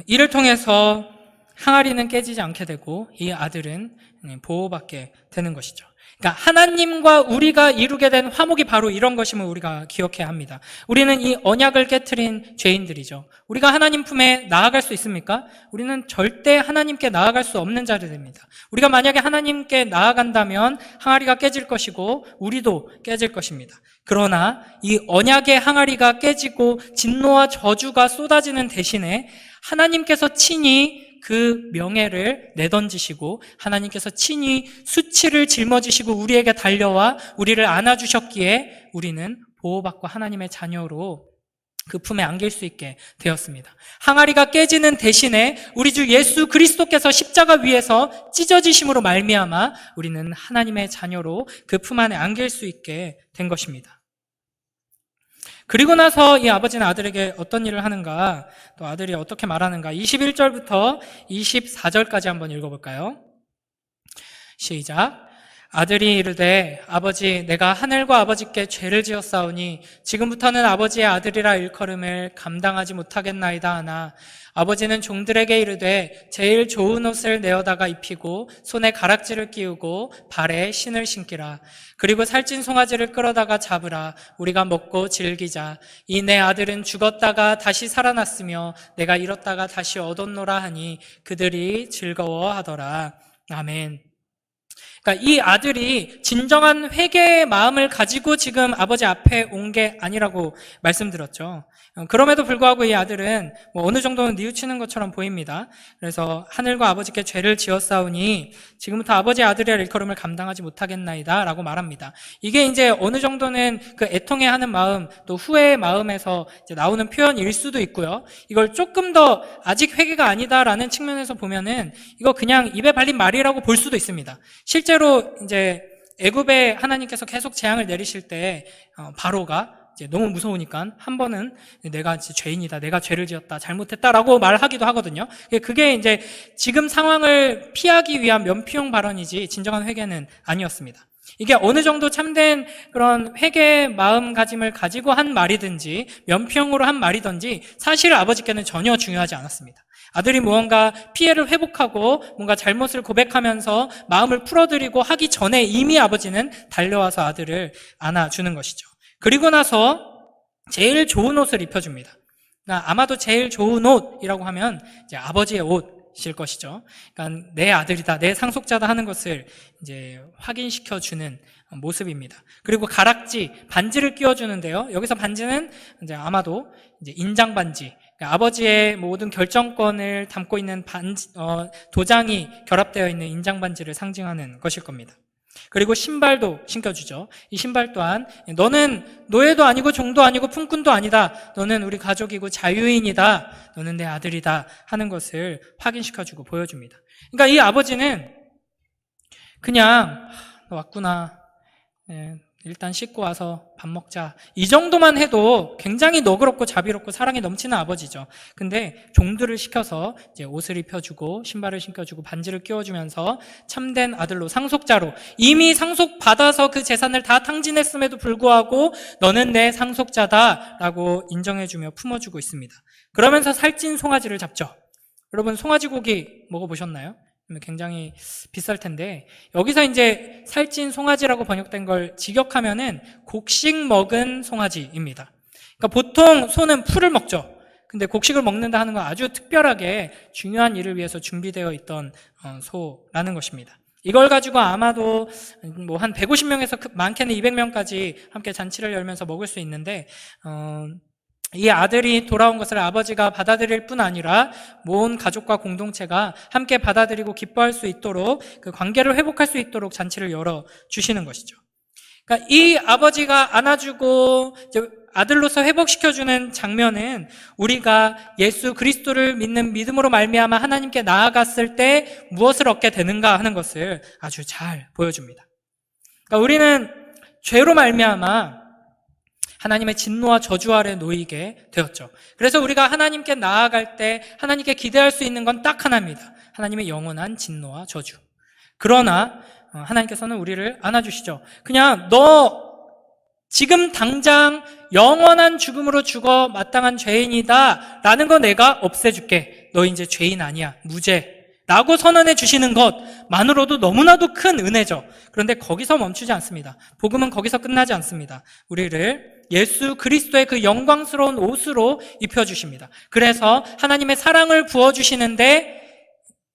Speaker 1: 이를 통해서 항아리는 깨지지 않게 되고 이 아들은 보호받게 되는 것이죠. 그러니까 하나님과 우리가 이루게 된 화목이 바로 이런 것임을 우리가 기억해야 합니다. 우리는 이 언약을 깨트린 죄인들이죠. 우리가 하나님 품에 나아갈 수 있습니까? 우리는 절대 하나님께 나아갈 수 없는 자들입니다. 우리가 만약에 하나님께 나아간다면 항아리가 깨질 것이고 우리도 깨질 것입니다. 그러나 이 언약의 항아리가 깨지고 진노와 저주가 쏟아지는 대신에 하나님께서 친히 그 명예를 내던지시고 하나님께서 친히 수치를 짊어지시고 우리에게 달려와 우리를 안아주셨기에 우리는 보호받고 하나님의 자녀로 그 품에 안길 수 있게 되었습니다. 항아리가 깨지는 대신에 우리 주 예수 그리스도께서 십자가 위에서 찢어지심으로 말미암아 우리는 하나님의 자녀로 그 품 안에 안길 수 있게 된 것입니다. 그리고 나서 이 아버지는 아들에게 어떤 일을 하는가, 또 아들이 어떻게 말하는가, 21절부터 24절까지 한번 읽어볼까요? 시작. 아들이 이르되 아버지 내가 하늘과 아버지께 죄를 지었사오니 지금부터는 아버지의 아들이라 일컬음을 감당하지 못하겠나이다 하나 아버지는 종들에게 이르되 제일 좋은 옷을 내어다가 입히고 손에 가락지를 끼우고 발에 신을 신기라. 그리고 살찐 송아지를 끌어다가 잡으라. 우리가 먹고 즐기자. 이 내 아들은 죽었다가 다시 살아났으며 내가 잃었다가 다시 얻었노라 하니 그들이 즐거워하더라. 아멘. 그러니까 이 아들이 진정한 회개의 마음을 가지고 지금 아버지 앞에 온 게 아니라고 말씀드렸죠. 그럼에도 불구하고 이 아들은 어느 정도는 뉘우치는 것처럼 보입니다. 그래서 하늘과 아버지께 죄를 지었사오니 지금부터 아버지의 아들이라 일컬음을 감당하지 못하겠나이다 라고 말합니다. 이게 이제 어느 정도는 그 애통해하는 마음 또 후회의 마음에서 이제 나오는 표현일 수도 있고요. 이걸 조금 더 아직 회개가 아니다라는 측면에서 보면은 이거 그냥 입에 발린 말이라고 볼 수도 있습니다. 실제로 이제 애굽에 하나님께서 계속 재앙을 내리실 때 바로가 이제 너무 무서우니까 한 번은 내가 죄인이다, 내가 죄를 지었다, 잘못했다라고 말하기도 하거든요. 그게 이제 지금 상황을 피하기 위한 면피용 발언이지 진정한 회개는 아니었습니다. 이게 어느 정도 참된 그런 회개의 마음가짐을 가지고 한 말이든지 면피용으로 한 말이든지 사실 아버지께는 전혀 중요하지 않았습니다. 아들이 무언가 피해를 회복하고 뭔가 잘못을 고백하면서 마음을 풀어드리고 하기 전에 이미 아버지는 달려와서 아들을 안아주는 것이죠. 그리고 나서 제일 좋은 옷을 입혀줍니다. 그러니까 아마도 제일 좋은 옷이라고 하면 이제 아버지의 옷일 것이죠. 그러니까 내 아들이다, 내 상속자다 하는 것을 이제 확인시켜주는 모습입니다. 그리고 가락지, 반지를 끼워주는데요. 여기서 반지는 이제 아마도 이제 인장 반지, 그러니까 아버지의 모든 결정권을 담고 있는 도장이 결합되어 있는 인장 반지를 상징하는 것일 겁니다. 그리고 신발도 신겨주죠. 이 신발 또한 너는 노예도 아니고 종도 아니고 품꾼도 아니다. 너는 우리 가족이고 자유인이다. 너는 내 아들이다 하는 것을 확인시켜주고 보여줍니다. 그러니까 이 아버지는 그냥 너 왔구나. 일단 씻고 와서 밥 먹자. 이 정도만 해도 굉장히 너그럽고 자비롭고 사랑이 넘치는 아버지죠. 근데 종들을 시켜서 이제 옷을 입혀주고 신발을 신겨주고 반지를 끼워주면서 참된 아들로 상속자로 이미 상속받아서 그 재산을 다 탕진했음에도 불구하고 너는 내 상속자다라고 인정해주며 품어주고 있습니다. 그러면서 살찐 송아지를 잡죠. 여러분 송아지 고기 먹어보셨나요? 굉장히 비쌀 텐데 여기서 이제 살찐 송아지라고 번역된 걸 직역하면은 곡식 먹은 송아지입니다. 그러니까 보통 소는 풀을 먹죠. 근데 곡식을 먹는다 하는 건 아주 특별하게 중요한 일을 위해서 준비되어 있던 소라는 것입니다. 이걸 가지고 아마도 뭐 한 150명에서 많게는 200명까지 함께 잔치를 열면서 먹을 수 있는데 이 아들이 돌아온 것을 아버지가 받아들일 뿐 아니라 모든 가족과 공동체가 함께 받아들이고 기뻐할 수 있도록 그 관계를 회복할 수 있도록 잔치를 열어주시는 것이죠. 그러니까 이 아버지가 안아주고 이제 아들로서 회복시켜주는 장면은 우리가 예수 그리스도를 믿는 믿음으로 말미암아 하나님께 나아갔을 때 무엇을 얻게 되는가 하는 것을 아주 잘 보여줍니다. 그러니까 우리는 죄로 말미암아 하나님의 진노와 저주 아래 놓이게 되었죠. 그래서 우리가 하나님께 나아갈 때 하나님께 기대할 수 있는 건 딱 하나입니다. 하나님의 영원한 진노와 저주. 그러나 하나님께서는 우리를 안아주시죠. 그냥 너 지금 당장 영원한 죽음으로 죽어 마땅한 죄인이다 라는 거 내가 없애줄게. 너 이제 죄인 아니야. 무죄. 라고 선언해 주시는 것만으로도 너무나도 큰 은혜죠. 그런데 거기서 멈추지 않습니다. 복음은 거기서 끝나지 않습니다. 우리를 예수 그리스도의 그 영광스러운 옷으로 입혀주십니다. 그래서 하나님의 사랑을 부어주시는데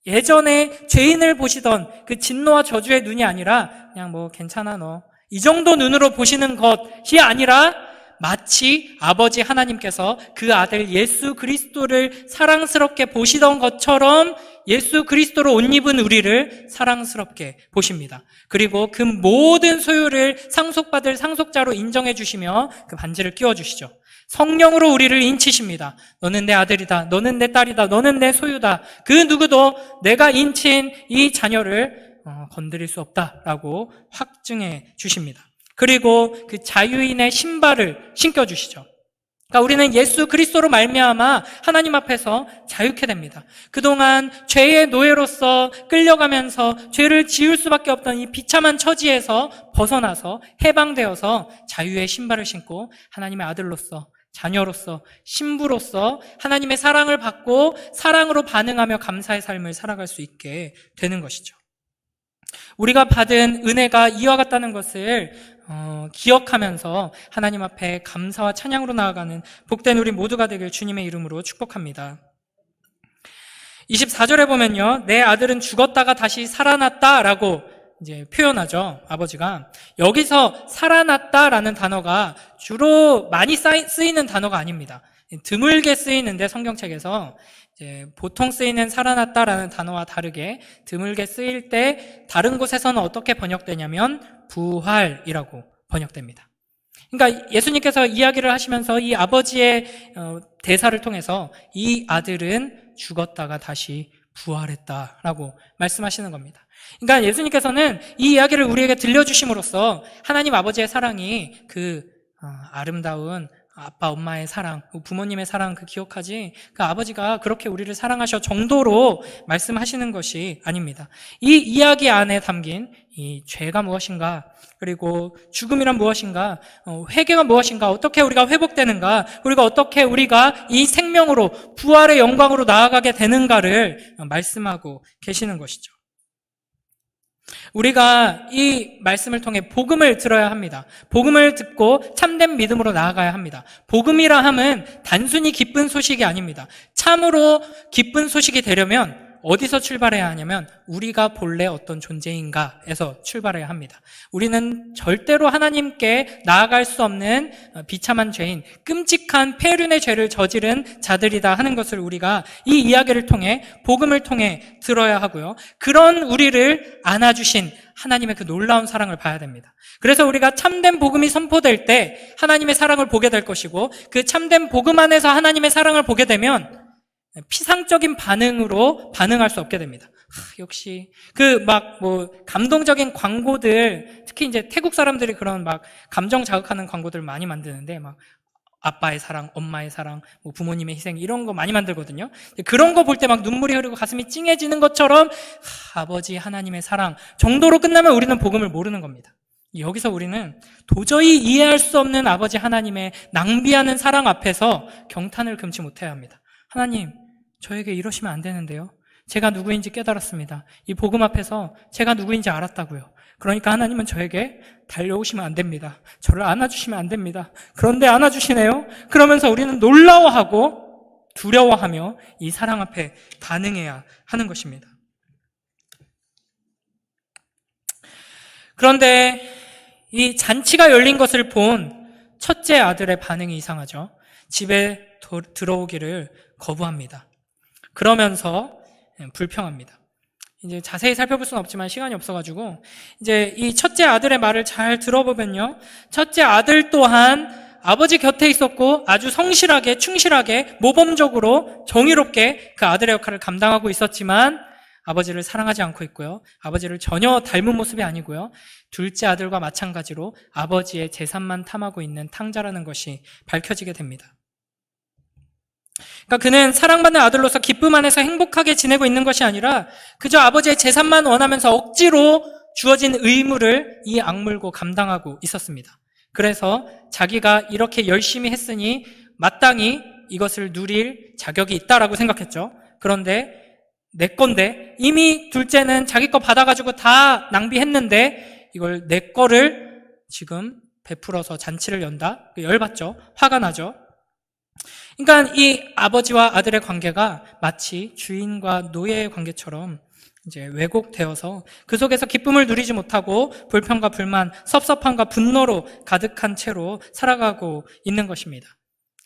Speaker 1: 예전에 죄인을 보시던 그 진노와 저주의 눈이 아니라 그냥 뭐 괜찮아 너 이 정도 눈으로 보시는 것이 아니라 마치 아버지 하나님께서 그 아들 예수 그리스도를 사랑스럽게 보시던 것처럼 예수 그리스도로 옷 입은 우리를 사랑스럽게 보십니다. 그리고 그 모든 소유를 상속받을 상속자로 인정해 주시며 그 반지를 끼워주시죠. 성령으로 우리를 인치십니다. 너는 내 아들이다. 너는 내 딸이다. 너는 내 소유다. 그 누구도 내가 인친 이 자녀를 건드릴 수 없다라고 확증해 주십니다. 그리고 그 자유인의 신발을 신겨주시죠. 그러니까 우리는 예수 그리스도로 말미암아 하나님 앞에서 자유케 됩니다. 그동안 죄의 노예로서 끌려가면서 죄를 지을 수밖에 없던 이 비참한 처지에서 벗어나서 해방되어서 자유의 신발을 신고 하나님의 아들로서, 자녀로서, 신부로서 하나님의 사랑을 받고 사랑으로 반응하며 감사의 삶을 살아갈 수 있게 되는 것이죠. 우리가 받은 은혜가 이와 같다는 것을 기억하면서 하나님 앞에 감사와 찬양으로 나아가는 복된 우리 모두가 되길 주님의 이름으로 축복합니다. 24절에 보면요, 내 아들은 죽었다가 다시 살아났다라고 이제 표현하죠, 아버지가. 여기서 살아났다라는 단어가 주로 많이 쓰이는 단어가 아닙니다. 드물게 쓰이는데 성경책에서 이제 보통 쓰이는 살아났다라는 단어와 다르게 드물게 쓰일 때 다른 곳에서는 어떻게 번역되냐면 부활이라고 번역됩니다. 그러니까 예수님께서 이야기를 하시면서 이 아버지의 대사를 통해서 이 아들은 죽었다가 다시 부활했다라고 말씀하시는 겁니다. 그러니까 예수님께서는 이 이야기를 우리에게 들려주심으로써 하나님 아버지의 사랑이 그 아름다운 아빠, 엄마의 사랑, 부모님의 사랑 그 기억하지? 그 아버지가 그렇게 우리를 사랑하셔 정도로 말씀하시는 것이 아닙니다. 이 이야기 안에 담긴 이 죄가 무엇인가, 그리고 죽음이란 무엇인가, 회개가 무엇인가, 어떻게 우리가 회복되는가, 우리가 이 생명으로 부활의 영광으로 나아가게 되는가를 말씀하고 계시는 것이죠. 우리가 이 말씀을 통해 복음을 들어야 합니다. 복음을 듣고 참된 믿음으로 나아가야 합니다. 복음이라 함은 단순히 기쁜 소식이 아닙니다. 참으로 기쁜 소식이 되려면 어디서 출발해야 하냐면 우리가 본래 어떤 존재인가에서 출발해야 합니다. 우리는 절대로 하나님께 나아갈 수 없는 비참한 죄인, 끔찍한 폐륜의 죄를 저지른 자들이다 하는 것을 우리가 이 이야기를 통해, 복음을 통해 들어야 하고요. 그런 우리를 안아주신 하나님의 그 놀라운 사랑을 봐야 됩니다. 그래서 우리가 참된 복음이 선포될 때 하나님의 사랑을 보게 될 것이고, 그 참된 복음 안에서 하나님의 사랑을 보게 되면 피상적인 반응으로 반응할 수 없게 됩니다. 역시 감동적인 광고들, 특히 이제 태국 사람들이 그런 감정 자극하는 광고들 많이 만드는데 아빠의 사랑, 엄마의 사랑, 부모님의 희생 이런 거 많이 만들거든요. 그런 거 볼 때 눈물이 흐르고 가슴이 찡해지는 것처럼 아버지 하나님의 사랑 정도로 끝나면 우리는 복음을 모르는 겁니다. 여기서 우리는 도저히 이해할 수 없는 아버지 하나님의 낭비하는 사랑 앞에서 경탄을 금치 못해야 합니다. 하나님, 저에게 이러시면 안 되는데요. 제가 누구인지 깨달았습니다. 이 복음 앞에서 제가 누구인지 알았다고요. 그러니까 하나님은 저에게 달려오시면 안 됩니다. 저를 안아주시면 안 됩니다. 그런데 안아주시네요. 그러면서 우리는 놀라워하고 두려워하며 이 사랑 앞에 반응해야 하는 것입니다. 그런데 이 잔치가 열린 것을 본 첫째 아들의 반응이 이상하죠. 집에 들어오기를 거부합니다. 그러면서 불평합니다. 이제 자세히 살펴볼 수는 없지만 시간이 없어가지고 이제 이 첫째 아들의 말을 잘 들어보면요, 첫째 아들 또한 아버지 곁에 있었고 아주 성실하게, 충실하게, 모범적으로 정의롭게 그 아들의 역할을 감당하고 있었지만 아버지를 사랑하지 않고 있고요, 아버지를 전혀 닮은 모습이 아니고요, 둘째 아들과 마찬가지로 아버지의 재산만 탐하고 있는 탕자라는 것이 밝혀지게 됩니다. 그러니까 그는 사랑받는 아들로서 기쁨 안에서 행복하게 지내고 있는 것이 아니라 그저 아버지의 재산만 원하면서 억지로 주어진 의무를 이 악물고 감당하고 있었습니다. 그래서 자기가 이렇게 열심히 했으니 마땅히 이것을 누릴 자격이 있다라고 생각했죠. 그런데 내 건데, 이미 둘째는 자기 거 받아가지고 다 낭비했는데 이걸 내 거를 지금 베풀어서 잔치를 연다? 열받죠. 화가 나죠. 그러니까 이 아버지와 아들의 관계가 마치 주인과 노예의 관계처럼 이제 왜곡되어서 그 속에서 기쁨을 누리지 못하고 불평과 불만, 섭섭함과 분노로 가득한 채로 살아가고 있는 것입니다.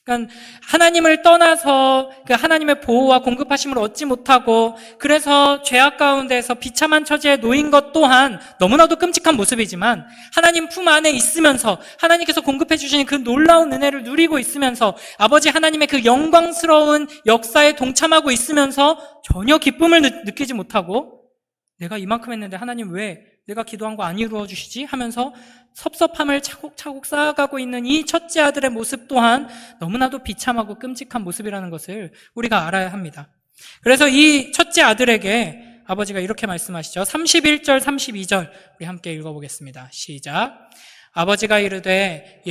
Speaker 1: 그러니까 하나님을 떠나서 그 하나님의 보호와 공급하심을 얻지 못하고 그래서 죄악 가운데서 비참한 처지에 놓인 것 또한 너무나도 끔찍한 모습이지만 하나님 품 안에 있으면서 하나님께서 공급해 주시는 그 놀라운 은혜를 누리고 있으면서 아버지 하나님의 그 영광스러운 역사에 동참하고 있으면서 전혀 기쁨을 느끼지 못하고 내가 이만큼 했는데 하나님 왜 내가 기도한 거 안 이루어 주시지? 하면서 섭섭함을 차곡차곡 쌓아가고 있는 이 첫째 아들의 모습 또한 너무나도 비참하고 끔찍한 모습이라는 것을 우리가 알아야 합니다. 그래서 이 첫째 아들에게 아버지가 이렇게 말씀하시죠. 31절, 32절 우리 함께 읽어보겠습니다. 시작. 아버지가 이르되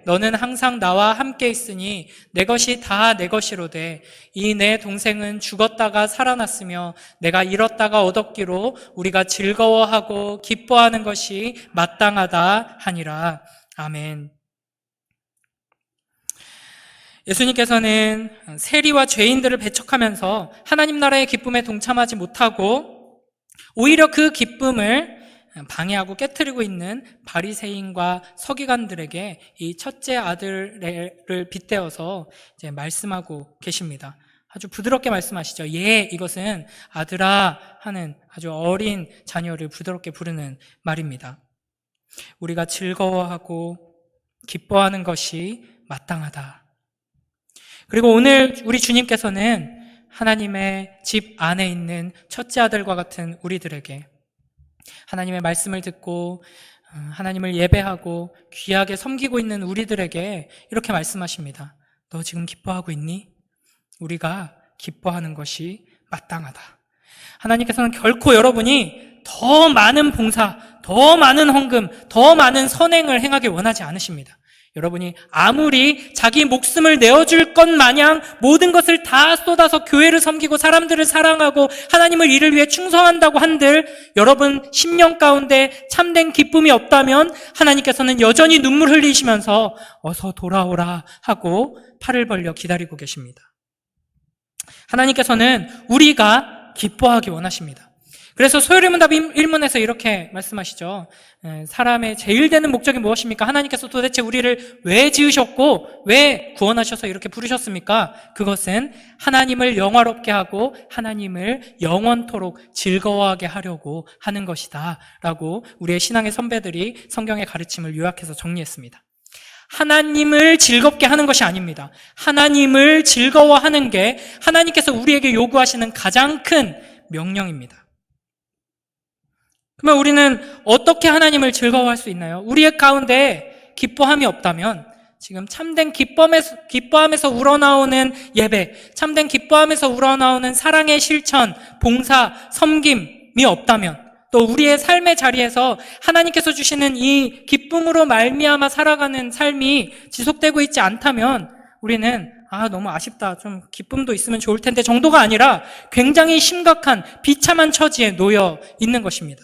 Speaker 1: 너는 항상 나와 함께 있으니 내 것이 다 내 것이로되 이 내 동생은 죽었다가 살아났으며 내가 잃었다가 얻었기로 우리가 즐거워하고 기뻐하는 것이 마땅하다 하니라. 아멘. 예수님께서는 세리와 죄인들을 배척하면서 하나님 나라의 기쁨에 동참하지 못하고 오히려 그 기쁨을 방해하고 깨트리고 있는 바리새인과 서기관들에게 이 첫째 아들을 빗대어서 이제 말씀하고 계십니다. 아주 부드럽게 말씀하시죠. 이것은 아들아 하는 아주 어린 자녀를 부드럽게 부르는 말입니다. 우리가 즐거워하고 기뻐하는 것이 마땅하다. 그리고 오늘 우리 주님께서는 하나님의 집 안에 있는 첫째 아들과 같은 우리들에게 하나님의 말씀을 듣고 하나님을 예배하고 귀하게 섬기고 있는 우리들에게 이렇게 말씀하십니다. 너 지금 기뻐하고 있니? 우리가 기뻐하는 것이 마땅하다. 하나님께서는 결코 여러분이 더 많은 봉사, 더 많은 헌금, 더 많은 선행을 행하길 원하지 않으십니다. 여러분이 아무리 자기 목숨을 내어줄 것 마냥 모든 것을 다 쏟아서 교회를 섬기고 사람들을 사랑하고 하나님을 이를 위해 충성한다고 한들 여러분 심령 가운데 참된 기쁨이 없다면 하나님께서는 여전히 눈물 흘리시면서 어서 돌아오라 하고 팔을 벌려 기다리고 계십니다. 하나님께서는 우리가 기뻐하기 원하십니다. 그래서 소요리문답 1문에서 이렇게 말씀하시죠. 사람의 제일 되는 목적이 무엇입니까? 하나님께서 도대체 우리를 왜 지으셨고 왜 구원하셔서 이렇게 부르셨습니까? 그것은 하나님을 영화롭게 하고 하나님을 영원토록 즐거워하게 하려고 하는 것이다 라고 우리의 신앙의 선배들이 성경의 가르침을 요약해서 정리했습니다. 하나님을 즐겁게 하는 것이 아닙니다. 하나님을 즐거워하는 게 하나님께서 우리에게 요구하시는 가장 큰 명령입니다. 그러면 우리는 어떻게 하나님을 즐거워할 수 있나요? 우리의 가운데 기뻐함이 없다면 지금 참된 기뻐함에서 우러나오는 예배, 참된 기뻐함에서 우러나오는 사랑의 실천, 봉사, 섬김이 없다면 또 우리의 삶의 자리에서 하나님께서 주시는 이 기쁨으로 말미암아 살아가는 삶이 지속되고 있지 않다면 우리는 너무 아쉽다. 좀 기쁨도 있으면 좋을 텐데 정도가 아니라 굉장히 심각한 비참한 처지에 놓여 있는 것입니다.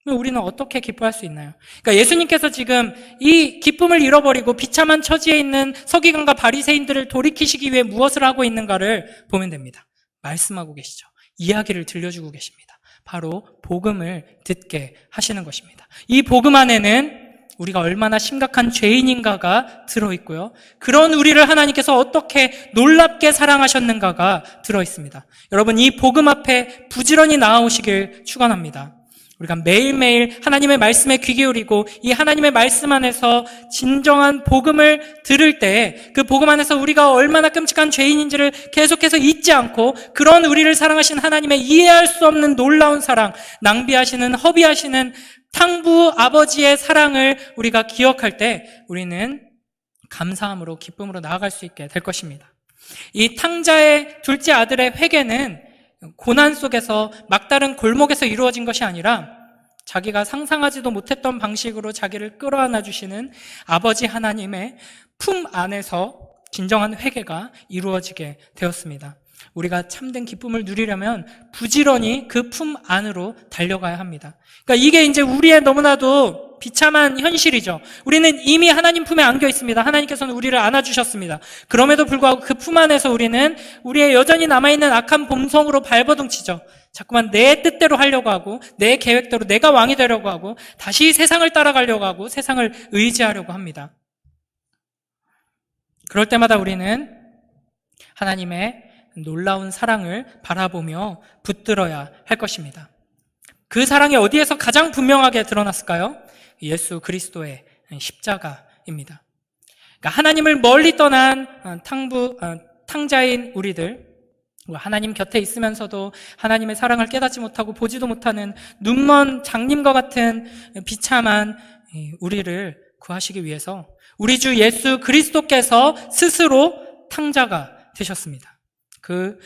Speaker 1: 우리는 어떻게 기뻐할 수 있나요? 그러니까 예수님께서 지금 이 기쁨을 잃어버리고 비참한 처지에 있는 서기관과 바리새인들을 돌이키시기 위해 무엇을 하고 있는가를 보면 됩니다. 말씀하고 계시죠. 이야기를 들려주고 계십니다. 바로 복음을 듣게 하시는 것입니다. 이 복음 안에는 우리가 얼마나 심각한 죄인인가가 들어있고요. 그런 우리를 하나님께서 어떻게 놀랍게 사랑하셨는가가 들어있습니다. 여러분, 이 복음 앞에 부지런히 나아오시길 축원합니다. 우리가 매일매일 하나님의 말씀에 귀 기울이고 이 하나님의 말씀 안에서 진정한 복음을 들을 때 그 복음 안에서 우리가 얼마나 끔찍한 죄인인지를 계속해서 잊지 않고 그런 우리를 사랑하신 하나님의 이해할 수 없는 놀라운 사랑, 낭비하시는, 허비하시는 탕부 아버지의 사랑을 우리가 기억할 때 우리는 감사함으로 기쁨으로 나아갈 수 있게 될 것입니다. 이 탕자의 둘째 아들의 회개는 고난 속에서 막다른 골목에서 이루어진 것이 아니라 자기가 상상하지도 못했던 방식으로 자기를 끌어안아 주시는 아버지 하나님의 품 안에서 진정한 회개가 이루어지게 되었습니다. 우리가 참된 기쁨을 누리려면 부지런히 그 품 안으로 달려가야 합니다. 그러니까 이게 이제 우리의 너무나도 비참한 현실이죠. 우리는 이미 하나님 품에 안겨 있습니다. 하나님께서는 우리를 안아주셨습니다. 그럼에도 불구하고 그 품 안에서 우리는 우리의 여전히 남아있는 악한 본성으로 발버둥치죠. 자꾸만 내 뜻대로 하려고 하고 내 계획대로 내가 왕이 되려고 하고 다시 세상을 따라가려고 하고 세상을 의지하려고 합니다. 그럴 때마다 우리는 하나님의 놀라운 사랑을 바라보며 붙들어야 할 것입니다. 그 사랑이 어디에서 가장 분명하게 드러났을까요? 예수 그리스도의 십자가입니다. 그러니까 하나님을 멀리 떠난 탕자인 우리들, 하나님 곁에 있으면서도 하나님의 사랑을 깨닫지 못하고 보지도 못하는 눈먼 장님과 같은 비참한 우리를 구하시기 위해서 우리 주 예수 그리스도께서 스스로 탕자가 되셨습니다. 그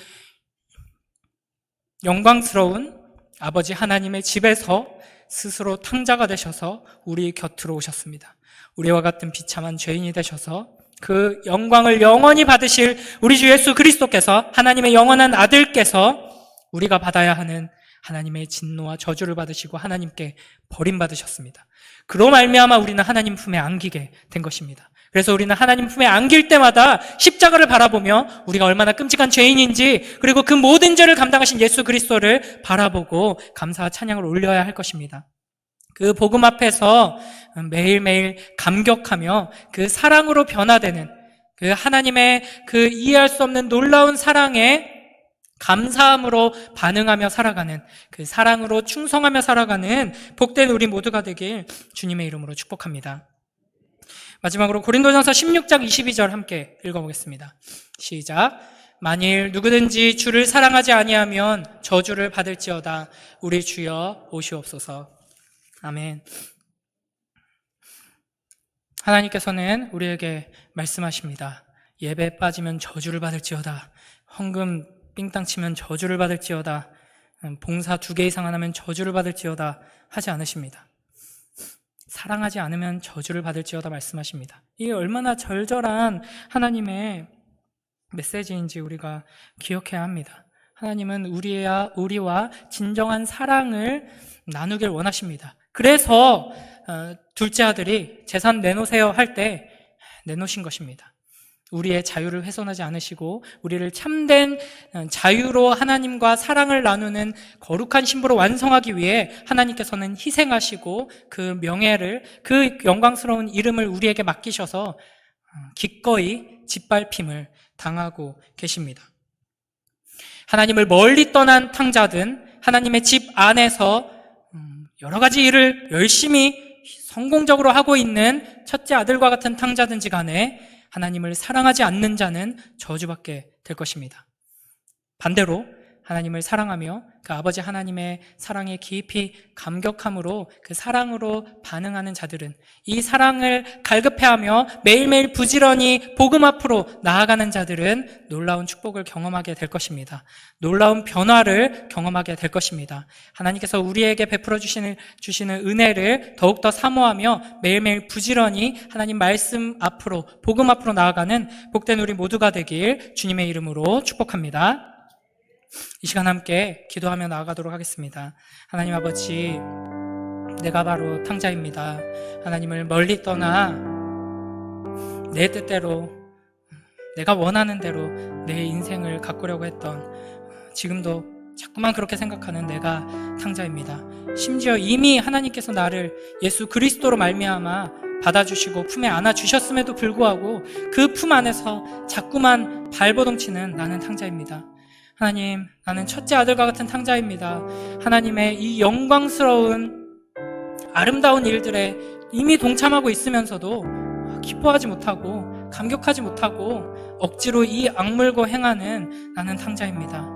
Speaker 1: 영광스러운 아버지 하나님의 집에서 스스로 탕자가 되셔서 우리 곁으로 오셨습니다. 우리와 같은 비참한 죄인이 되셔서 그 영광을 영원히 받으실 우리 주 예수 그리스도께서, 하나님의 영원한 아들께서 우리가 받아야 하는 하나님의 진노와 저주를 받으시고 하나님께 버림받으셨습니다. 그로 말미암아 우리는 하나님 품에 안기게 된 것입니다. 그래서 우리는 하나님 품에 안길 때마다 십자가를 바라보며 우리가 얼마나 끔찍한 죄인인지, 그리고 그 모든 죄를 감당하신 예수 그리스도를 바라보고 감사와 찬양을 올려야 할 것입니다. 그 복음 앞에서 매일매일 감격하며 그 사랑으로 변화되는 그 하나님의 그 이해할 수 없는 놀라운 사랑에 감사함으로 반응하며 살아가는, 그 사랑으로 충성하며 살아가는 복된 우리 모두가 되길 주님의 이름으로 축복합니다. 마지막으로 고린도전서 16장 22절 함께 읽어보겠습니다. 시작. 만일 누구든지 주를 사랑하지 아니하면 저주를 받을지어다. 우리 주여 오시옵소서. 아멘. 하나님께서는 우리에게 말씀하십니다. 예배에 빠지면 저주를 받을지어다. 헌금 삥땅 치면 저주를 받을지어다. 봉사 2개 이상 안 하면 저주를 받을지어다 하지 않으십니다. 사랑하지 않으면 저주를 받을지어다 말씀하십니다. 이게 얼마나 절절한 하나님의 메시지인지 우리가 기억해야 합니다. 하나님은 우리와 진정한 사랑을 나누길 원하십니다. 그래서 둘째 아들이 재산 내놓으세요 할 때 내놓으신 것입니다. 우리의 자유를 훼손하지 않으시고 우리를 참된 자유로 하나님과 사랑을 나누는 거룩한 신부로 완성하기 위해 하나님께서는 희생하시고 그 명예를, 그 영광스러운 이름을 우리에게 맡기셔서 기꺼이 짓밟힘을 당하고 계십니다. 하나님을 멀리 떠난 탕자든 하나님의 집 안에서 여러 가지 일을 열심히 성공적으로 하고 있는 첫째 아들과 같은 탕자든지 간에 하나님을 사랑하지 않는 자는 저주받게 될 것입니다. 반대로 하나님을 사랑하며 그 아버지 하나님의 사랑에 깊이 감격함으로 그 사랑으로 반응하는 자들은, 이 사랑을 갈급해하며 매일매일 부지런히 복음 앞으로 나아가는 자들은 놀라운 축복을 경험하게 될 것입니다. 놀라운 변화를 경험하게 될 것입니다. 하나님께서 우리에게 베풀어 주시는 은혜를 더욱더 사모하며 매일매일 부지런히 하나님 말씀 앞으로, 복음 앞으로 나아가는 복된 우리 모두가 되길 주님의 이름으로 축복합니다. 이 시간 함께 기도하며 나아가도록 하겠습니다. 하나님 아버지, 내가 바로 탕자입니다. 하나님을 멀리 떠나 내 뜻대로, 내가 원하는 대로 내 인생을 가꾸려고 했던, 지금도 자꾸만 그렇게 생각하는 내가 탕자입니다. 심지어 이미 하나님께서 나를 예수 그리스도로 말미암아 받아주시고 품에 안아주셨음에도 불구하고 그 품 안에서 자꾸만 발버둥치는 나는 탕자입니다. 하나님, 나는 첫째 아들과 같은 탕자입니다. 하나님의 이 영광스러운 아름다운 일들에 이미 동참하고 있으면서도 기뻐하지 못하고 감격하지 못하고 억지로 이 악물고 행하는 나는 탕자입니다.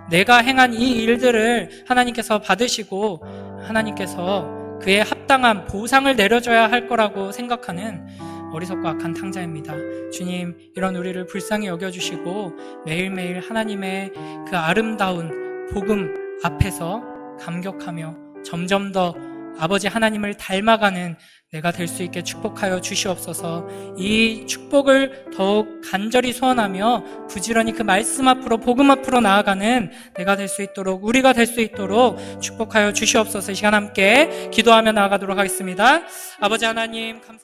Speaker 1: 내가 행한 이 일들을 하나님께서 받으시고 하나님께서 그에 합당한 보상을 내려줘야 할 거라고 생각하는 어리석고 악한 탕자입니다. 주님, 이런 우리를 불쌍히 여겨주시고 매일매일 하나님의 그 아름다운 복음 앞에서 감격하며 점점 더 아버지 하나님을 닮아가는 내가 될 수 있게 축복하여 주시옵소서. 이 축복을 더욱 간절히 소원하며 부지런히 그 말씀 앞으로, 복음 앞으로 나아가는 내가 될 수 있도록, 우리가 될 수 있도록 축복하여 주시옵소서. 이 시간 함께 기도하며 나아가도록 하겠습니다. 아버지 하나님, 감사합니다.